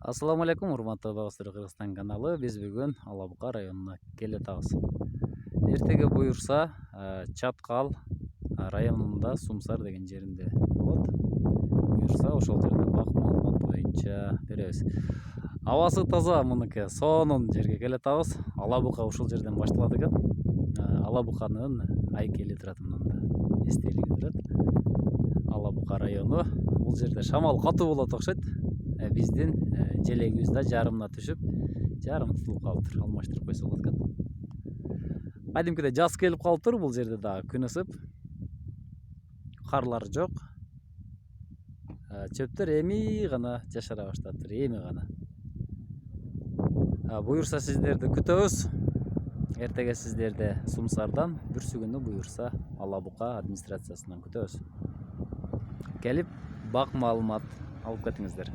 Ассаламу алейкум, урматтуу Багыстыр Кыргызстан каналы. Биз бүгүн Ала Бука районуна келатабыз. Эртеге буюрса, Чаткал районунда Сумсар деген жеринде болот. Буюрса, ошол жерде бак маалымат боюнча беребиз. Абасы таза мыныкы, сонун жерге келатабыз. Ала Бука ушул жерден башталат экен. Ала Буканын айкели турат мында. Эстелиги турат. Ала Бука району. Бул жерде шамал катуу болот окшойт. Биздин желегибиз да жарымына түшүп, жарым тутулуп калыптыр. Алмаштырып койсо болот экен. Кадимкидей жаз келип калыптыр, бул жерде да күн ысып. Карлар жок. Чөптөр эми гана жашара баштаптыр, эми гана. Буюрса сиздерди күтөбүз. Эртеге сиздерди Сумсардан, бүрсүгүнү буюрса Ала Бука администрациясынан күтөбүз. Келип бак маалымат алып кетиңиздер.